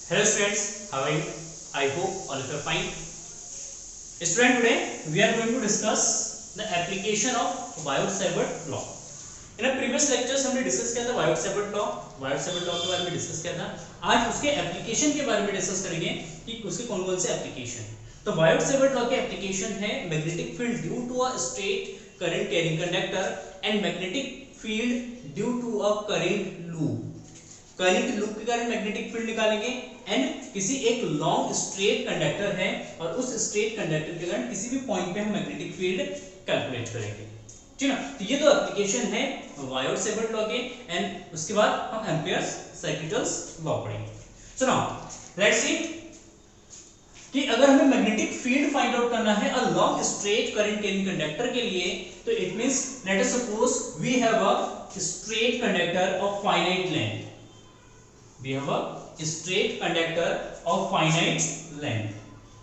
Hello students, how are you? I hope all of you are fine. Student, today we are going to discuss the application of Biot-Savart law. In a previous lectures हमने discuss किया था Biot-Savart law के बारे में discuss किया था. आज उसके एप्लीकेशन के बारे में डिस्कस करेंगे कि उसके कौन कौन से एप्लीकेशन. तो Biot-Savart law के एप्लीकेशन है magnetic field due to a straight current carrying conductor and magnetic field due to a current loop. Current loop के कारण मैग्नेटिक फील्ड निकालेंगे एंड किसी एक लॉन्ग स्ट्रेट कंडक्टर है और उस स्ट्रेट कंडक्टर के कारण किसी भी पॉइंट पे हम मैग्नेटिक फील्ड कैलकुलेट करेंगे. ठीक है, तो ये दो एप्लीकेशन है बायोट-सेवर्ट लॉ के एंड उसके बाद हम एम्पियर्स सर्किटल्स लॉ पढ़ेंगे. सो नाउ लेट्स सी कि अगर हमें मैग्नेटिक फील्ड फाइंड आउट करना है a long straight current carrying conductor के लिए, तो it means let us suppose we have a straight conductor of finite length. We have a straight conductor of finite length.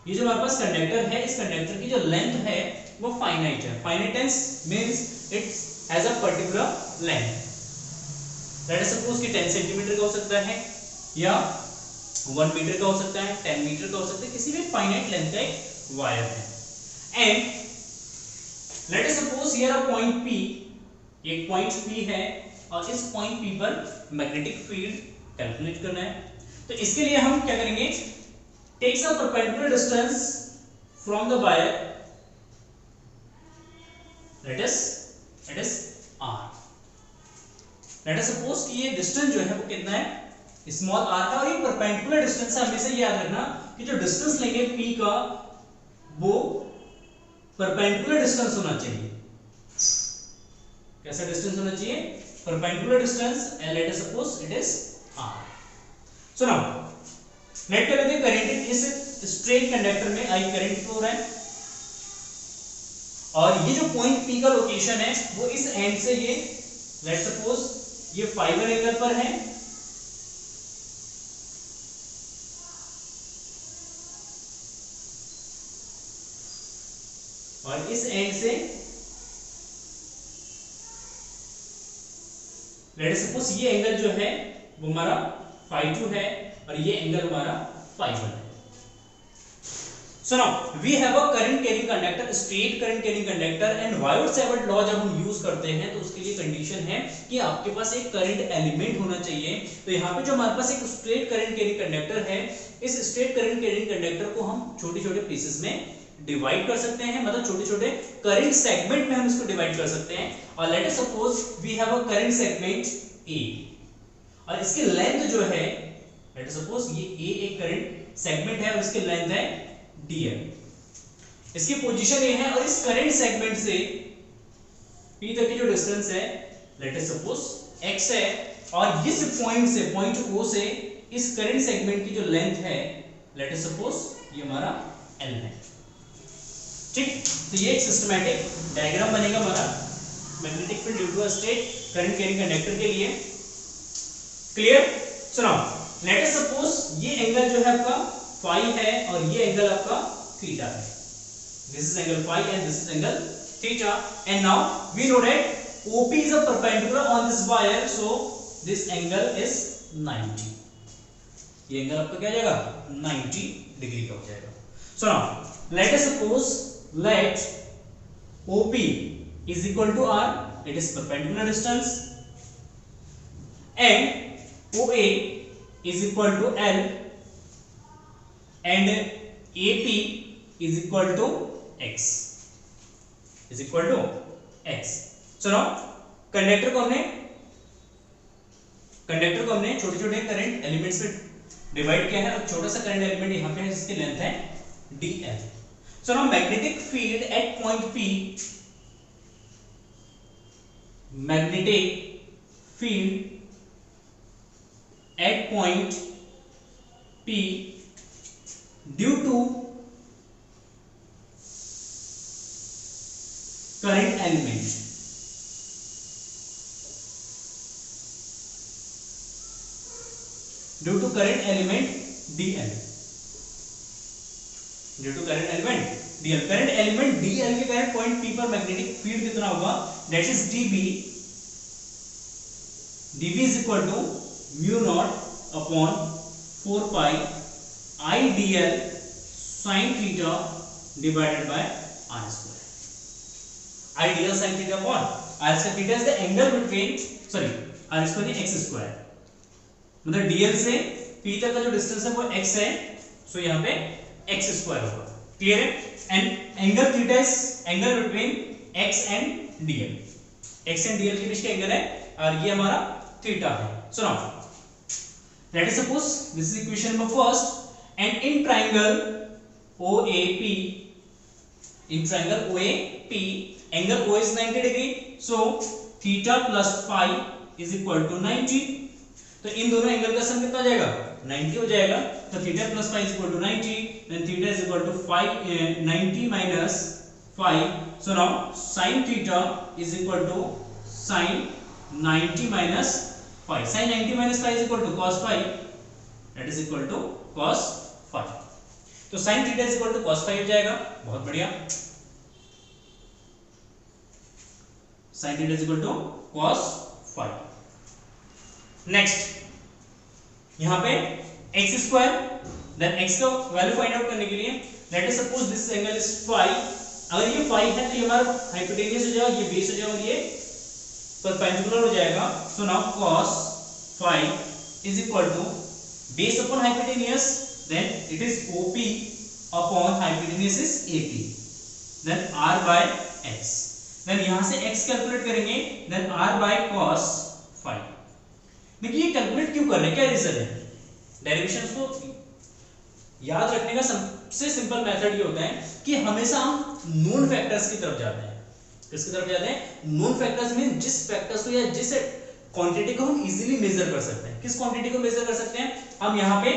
ये जो हमारे पास conductor है, इस कंडक्टर की जो लेंथ है वो फाइनाइट है. Finiteness means it has a particular length. Let us suppose कि 10 सेंटीमीटर का हो सकता है या 1 मीटर का हो सकता है, 10 मीटर का हो सकता है, किसी भी फाइनाइट लेंथ का एक वायर है. And let us suppose here a point P, एक पॉइंट P है और इस पॉइंट P पर मैग्नेटिक फील्ड कैलकुलेट करना है. तो इसके लिए हम क्या करेंगे, takes a perpendicular distance from the wire, let us r. Let us suppose कि ये डिस्टेंस जो है वो कितना है, स्मॉल r है और ये परपेंडिकुलर डिस्टेंस है. हमेशा याद रखना कि जो डिस्टेंस लेंगे p का वो परपेंडिकुलर डिस्टेंस होना चाहिए. कैसा डिस्टेंस होना चाहिए? Perpendicular distance. And let us suppose it is R. So now let कर लेते हैं करंट इस स्ट्रेट कंडक्टर में आई करंट फ्लो हो रहा है और ये जो पॉइंट P का लोकेशन है वो इस एंड से ये लेट सपोज ये 5 एंगल पर है और इस एंड से लेट सपोज ये एंगल जो है वो हमारा phi2 है और ये एंगल हमारा phi1 है. So now we have a current carrying conductor, straight current carrying conductor and Biot Savart law जब हम यूज करते हैं तो उसके लिए कंडीशन है कि आपके पास एक करंट एलिमेंट होना चाहिए. तो यहाँ पे जो हमारे पास एक स्ट्रेट करंट कैरिंग कंडक्टर है, इस स्ट्रेट करंट कैरिंग कंडक्टर को हम छोटे-छोटे पीसेस में डिवाइड कर सकते हैं, मतलब छोटे-छोटे करंट सेगमेंट में हम इसको डिवाइड कर सकते हैं. और let us suppose we have a current segment A और इसकी लेंथ जो है लेट अस सपोज ये A एक करंट सेगमेंट है और इसकी लेंथ है dl. इसकी पोजीशन ये है और इस करंट सेगमेंट से P तक की जो डिस्टेंस है लेट अस सपोज x है और इस पॉइंट से पॉइंट O से इस करंट सेगमेंट की जो लेंथ है लेट अस सपोज ये हमारा L है. ठीक, तो ये एक सिस्टमैटिक डायग्राम बनेगा हमारा magnetic field due to a straight current carrying conductor के लिए. Clear? So now let us suppose ये एंगल जो है आपका फाई है और ये एंगल आपका थीटा है. This is angle phi and this is angle theta. And now we know that OP is a perpendicular on this wire, so this angle is 90. ये एंगल आपका क्या हो जाएगा? 90 डिग्री का हो जाएगा. So now let us suppose let OP is equal to R, it is perpendicular distance, and OA is equal to L and AP is equal to X. So now conductor को हमने छोटे-छोटे current elements में divide किया है और छोटा सा current element यहाँ पे है जिसकी लेंथ है dl. So now magnetic field at point P, magnetic field at point P due to current element, due to current element dl, current element dl के कारण पॉइंट P पर मैग्नेटिक फील्ड कितना होगा? That is dB is equal to mu naught upon 4 pi I D L sine theta divided by R square. I D L sine theta upon R square, theta is the angle between, sorry R square नहीं X square, मतलब DL से P तक का जो distance है वो x है, सो यहाँ पे x स्क्वायर होगा। क्लियर है? And angle theta is angle between x and dl, x and dl के बीच का एंगल है और ये हमारा थीटा है। So now let us suppose this is equation number first, and in triangle OAP, in triangle OAP angle O is 90 degree, so theta plus phi is equal to 90। तो इन दोनों angle का सम कितना हो जाएगा? 90 हो जाएगा। तो theta plus phi is equal to 90, then theta is equal to 90 minus phi, so now sin theta is equal to sin 90 minus phi, sin 90 minus phi is equal to cos phi, that is equal to cos phi. तो sin theta is equal to cos phi हो जाएगा। बहुत बढ़िया, sin theta is equal to cos phi. Next यहाँ पे x square, then x का value find out करने के लिए let us suppose this angle is phi, अगर ये फाई है तो ये हमारा हाइपोटेन्यूज हो जाएगा, ये बेस हो जाएगा और ये परपेंडिकुलर हो जाएगा। So now cos phi is equal to base upon hypotenuse, then it is OP upon hypotenuse is AP, then r by x, then यहां से x कैलकुलेट करेंगे, then r by cos phi. देखिए ये calculate क्यों कर रहे हैं, क्या रीजन है? डेरिवेशंस को याद रखने का सबसे सिंपल मेथड ये होता है कि हमेशा हम नोन फैक्टर्स की तरफ जाते हैं। किसकी तरफ जाते हैं? नोन फैक्टर्स में जिस फैक्टर्स को या जिस क्वांटिटी को हम इजीली मेजर कर सकते हैं। किस क्वांटिटी को मेजर कर सकते हैं? हम यहाँ पे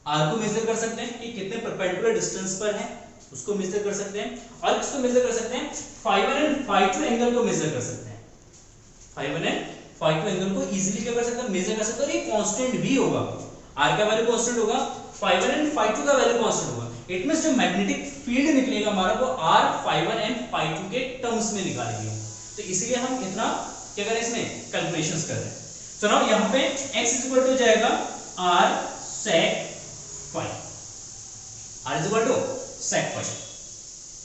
r को मेजर कर सकते हैं कि कितने परपेंडिकुलर डिस्टेंस पर है, उसको मेजर कर सकते हैं, और किसको मेजर कर सकते हैं? phi1 एंड phi2 एंगल को मेजर कर सकते हैं। phi1 एंड phi2 एंगल को इजीली क्या कर सकते हैं? मेजर कर सकते हैं, और ये कांस्टेंट भी होगा, r का वैल्यू कांस्टेंट होगा, phi1 एंड phi2 का वैल्यू कांस्टेंट होगा। इट मींस जो मैग्नेटिक फील्ड निकलेगा हमारा वो r phi1 एंड phi2 के टर्म्स में निकालेंगे। तो इसलिए हम इतना क्या करें, इसमें कैलकुलेशंस कर रहे हैं। सो नाउ यहां पे x इज इक्वल टू जाएगा r sec phi, r is equal to sec phi।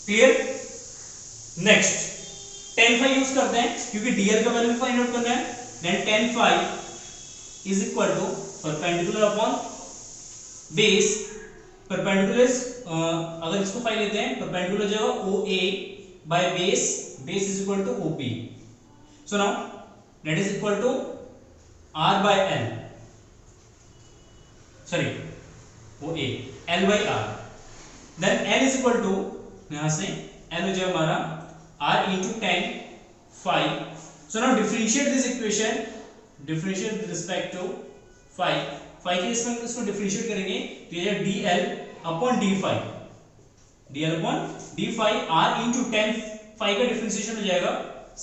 Clear? Next tan phi use करते हैं क्योंकि dl का वैल्यू फाइंड आउट करना है। Then tan phi is equal to perpendicular upon base, perpendicular अगर इसको phi लेते हैं परपेंडिकुलर जो OA by base, base is equal to OP। So now that is equal to R by L, sorry OA L by R, then L is equal to यहां से L हो जाएगा हमारा R into tan phi। So now differentiate this equation, differentiate with respect to phi, phi के respect में इसको differentiate करेंगे तो ये dl upon d phi, dl upon d phi r into tan phi का डिफरेंशिएशन हो जाएगा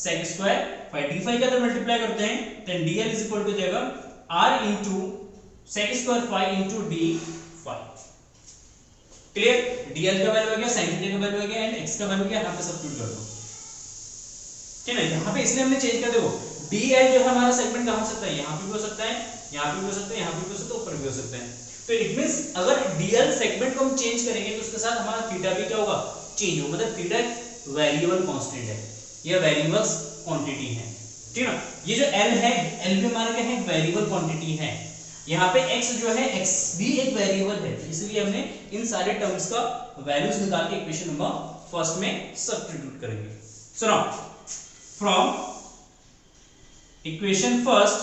sec square phi, d phi का जब मल्टीप्लाई करते हैं तो dl इज इक्वल टू हो जाएगा r into sec square phi into d phi। Clear? dl का वैल्यू आ गया, sin थीटा का वैल्यू आ गया, एंड x का वैल्यू क्या यहां पे सब्स्टिट्यूट कर दो। ठीक है, यहाँ पे इसलिए हमने चेंज कर देखो dl जो है हमारा सेगमेंट कहां हो सकता है? यहाँ पे भी हो सकता है, यहाँ पे भी हो सकता है, यहाँ पे भी हो सकता है, ऊपर भी हो सकता है। तो इट मींस अगर dl सेगमेंट को हम चेंज करेंगे तो उसके साथ हमारा थीटा भी क्या होगा? चेंज होगा। मतलब थीटा वेरिएबल कांस्टेंट है, ये वेरिएबल्स क्वांटिटी है, ठीक है ना। ये जो l है, l भी हमारा क्या है? वेरिएबल क्वांटिटी है। यहाँ पे x जो है, x भी एक वेरिएबल है, तो इसलिए हमने इन सारे टर्म्स का वैल्यूज निकाल के इक्वेशन नंबर फर्स्ट में सब्स्टिट्यूट करेंगे। So now from equation first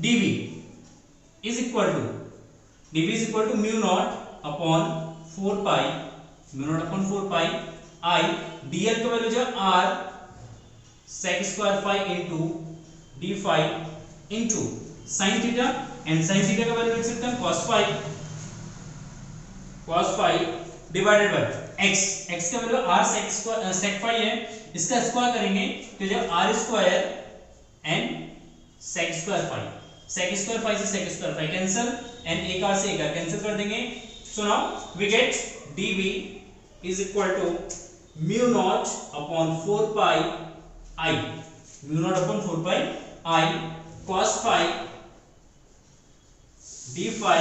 dv is equal to mu naught upon 4 pi I, dl का वैल्यू जो r sec square phi into d phi into sin theta, and sin theta का value लिख सकते हैं cos phi divided by x का value r sec phi है, इसका square करेंगे तो जब r square and sec square phi, sec square phi से sec square phi cancel, and एक r से एक r कैंसिल कर देंगे। So now we get dv is equal to mu naught अपॉन 4 pi I, mu naught अपॉन 4 pi I cos phi d phi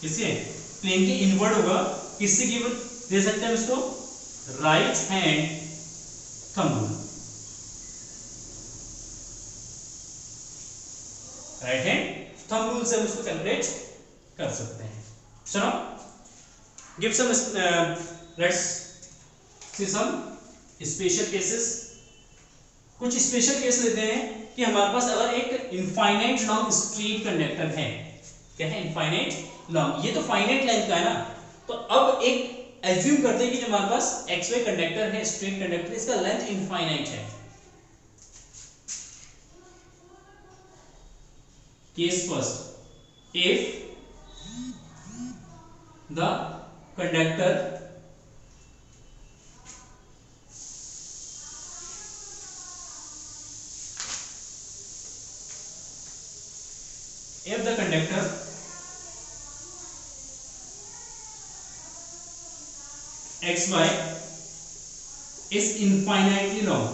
किसके, plane के इनवर्ड होगा, किससे गिवन दे सकते हैं इसको, right hand thumb rule, right hand thumb rule से हम इसको कैलकुलेट कर सकते हैं। चलो give some let's see some special cases. कुछ स्पेशल केस लेते हैं कि हमारे पास अगर एक इनफाइनाइट लॉन्ग स्ट्रेट कंडक्टर है, क्या है, इनफाइनाइट लॉन्ग, ये तो फाइनाइट लेंथ का है ना, तो अब एक एज्यूम करते हैं कि जो हमारे पास एक्स वाई कंडक्टर है, स्ट्रेट कंडक्टर, इसका लेंथ इनफाइनाइट है। Case first, if the conductor xy is infinitely long,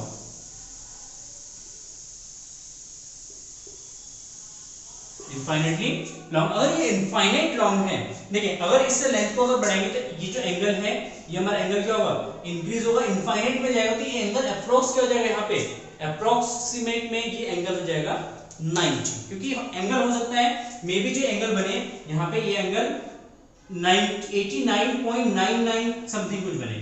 infinitely long, अगर ये इनफाइनाइट लॉन्ग है, देखिए अगर इससे लेंथ को अगर बढ़ाएंगे तो ये जो एंगल है, ये हमारा एंगल क्या होगा, इंक्रीज होगा, इनफाइनाइट में जाएगा तो ये एंगल अप्रोक्स क्या हो जाएगा, यहाँ पे अप्रोक्सीमेट में ये एंगल हो जाएगा 90, क्योंकि एंगल हो सकता है मे बी जो एंगल बने यहाँ पे, ये एंगल 89.99 समथिंग कुछ बने,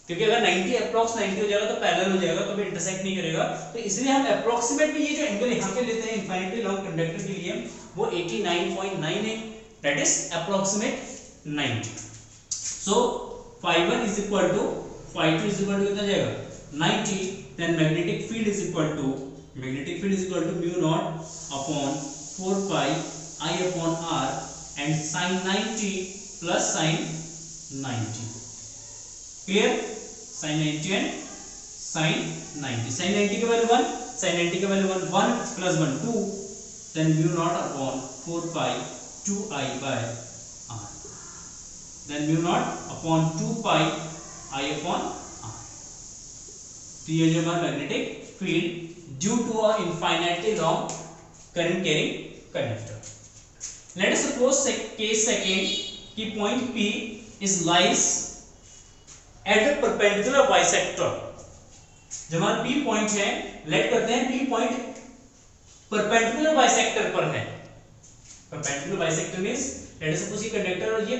क्योंकि अगर 90 अप्रोक्स 90 हो जाएगा तो पैरेलल हो जाएगा, तो भी इंटरसेक्ट नहीं करेगा, तो इसलिए हम अप्रोक्सीमेट में ये जो एंगल यहाँ पे लेते हैं इनफाइनाइटली लॉन्ग कंडक्टर के लिए, वो 89.9 है, दैट इज अप्रोक्सीमेट 90। सो phi1 is equal to phi2 is equal to कितना जाएगा 90, then magnetic field is equal to mu naught upon 4 pi I upon r and sin 90 plus sin 90, clear, sin 90 and sin 90, sin 90 के value 1, sin 90 के value 1 plus 1 2, then mu naught upon 4 pi 2i by r, then mu naught upon 2 pi I upon r। तो ये जो हमारा magnetic field due to a infinitely long current carrying conductor. Let us suppose case second कि point P is lies at the perpendicular bisector। जो हमारा P point है, late करते हैं P point perpendicular bisector पर है। perpendicular bisector means let us suppose ये conductor और ये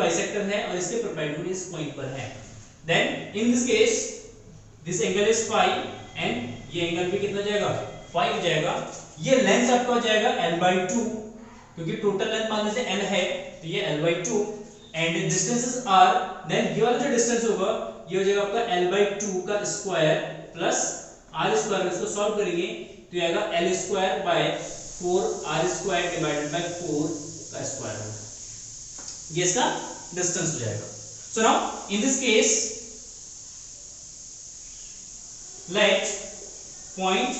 bisector है और इसके perpendicular इस point पर है। Then in this case this angle is phi and ये एंगल भी कितना जाएगा, phi हो जाएगा। ये लेंथ आपका हो जाएगा l/2, क्योंकि टोटल लेंथ मान लीजिए l है, तो ये l/2 and distances r, then ये वाला जो डिस्टेंस होगा ये हो जाएगा आपका l/2 का स्क्वायर प्लस r स्क्वायर, इसको सॉल्व करेंगे तो ये आएगा l square by 4r square divided by 4 का स्क्वायर होगा, ये इसका डिस्टेंस हो जाएगा। So now in this case let point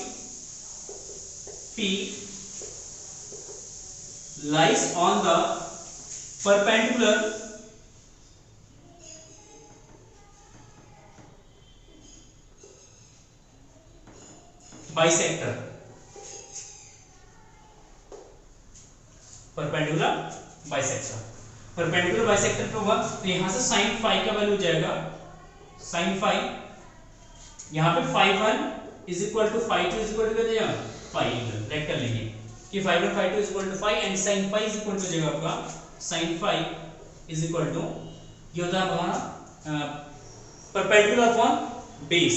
P lies on the perpendicular bisector, perpendicular bisector पे होगा, तो यहां से sin phi का वैल्यू जाएगा, sin phi यहां पे phi1 is equal to phi2 is equal to क्या जाएगा, phi लेट कर लेंगे कि phi1 phi2 is equal to phi and sin phi is equal to जाएगा आपका sin phi is equal to, ये होता है हमारा परपेंडिकुलर अपॉन बेस,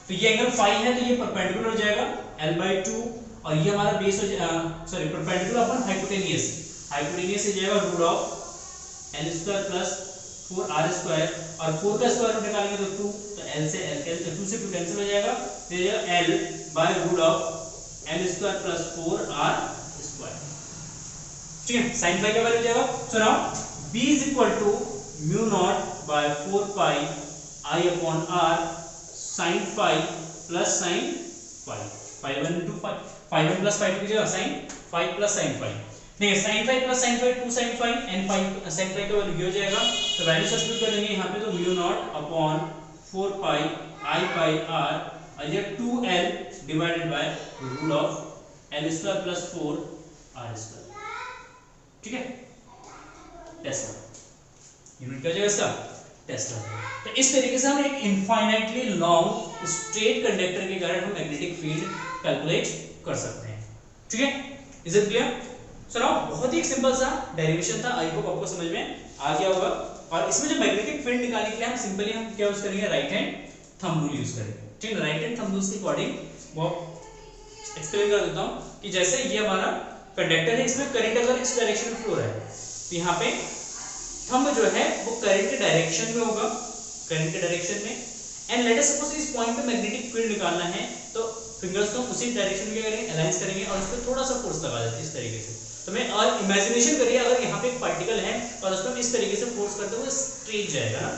तो ये एंगल phi है तो ये परपेंडिकुलर हो जाएगा l/2 और ये हमारा बेस हो सॉरी परपेंडिकुलर अपॉन हाइपोटेनियस हो जाएगा root of l square plus 4r square और 4 का स्क्वायर रूट निकालेंगे तो 2, तो l से l 2 से 2 कैंसिल हो जाएगा, तो ये l by root of l square plus 4r square, ठीक है, sin phi का वैल्यू जाएगा। So now b is equal to mu naught by 4 pi I upon r sin phi plus sin phi, phi1 into phi1 plus phi2 की जगह sin phi plus sin phi, देखिए sin phi plus sin phi 2 sin phi and phi sin phi का value ये हो जाएगा, तो value substitute करेंगे यहाँ पे, तो mu naught upon 4 pi I by r और ये 2l divided by root of l square plus 4r square, ठीक है। टेस्ला। यूनिट क्या हो जाएगा इसका? टेस्ला। तो इस तरीके से हम एक इनफाइनाइटली लॉन्ग स्ट्रेट कंडक्टर के कारण हम मैग्नेटिक फील्ड कैलकुलेट कर सकते हैं। ठीक है, इज इट क्लियर? सुनो, बहुत ही सिंपल सा डेरिवेशन था, आई होप आपको समझ में आ गया होगा। और इसमें जो मैग्नेटिक फील्ड निकालने के लिए हम सिंपली हम क्या यूज करेंगे? Right hand thumb rule use करेंगे। ठीक है, राइट हैंड थंब रूल के अकॉर्डिंग वो एक्सप्लेन कर देता हूं कि जैसे ये हमारा कंडक्टर है, इसमें करंट अगर इस डायरेक्शन में फ्लो रहा है तो यहाँ पे थंब जो है वो करंट के डायरेक्शन में होगा, करंट के डायरेक्शन में। एंड लेट अस सपोज इस पॉइंट पे मैग्नेटिक फील्ड निकालना है तो फिंगर्स को उसी डायरेक्शन में क्या करेंगे? अलाइन करेंगे और उस पर थोड़ा सा फोर्स लगा देते हैं इस तरीके से। तो मैं और इमेजिनेशन करिए अगर यहाँ पे एक पार्टिकल है और उसको हम इस तरीके से फोर्स करते हुए स्ट्रेट जाएगा ना,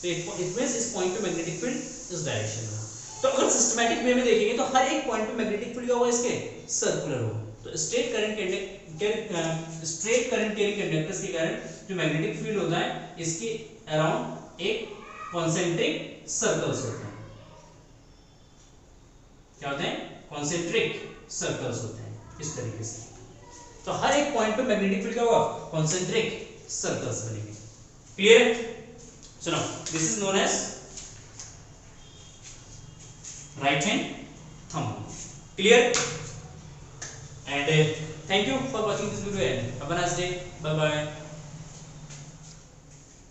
तो इट मींस इस पॉइंट पे मैग्नेटिक फील्ड इस डायरेक्शन में। तो अगर सिस्टमैटिक वे में देखेंगे तो हर एक पॉइंट पे मैग्नेटिक फील्ड क्या होगा? इसके सर्कुलर होगा। तो स्ट्रेट करंट कैरिंग कंडक्टर्स के कारण जो मैग्नेटिक फील्ड होता है इसके अराउंड एक कॉन्सेंट्रिक सर्कल्स होते हैं। क्या होते हैं? कॉन्सेंट्रिक सर्कल्स होते हैं इस तरीके से। तो हर एक पॉइंट पे मैग्नेटिक फील्ड क्या होगा? कॉन्सेंट्रिक सर्कल्स बनेंगे। क्लियर? सुनो, this is known as right hand thumb. Clear? And thank you for watching this video and have a nice day. Bye bye.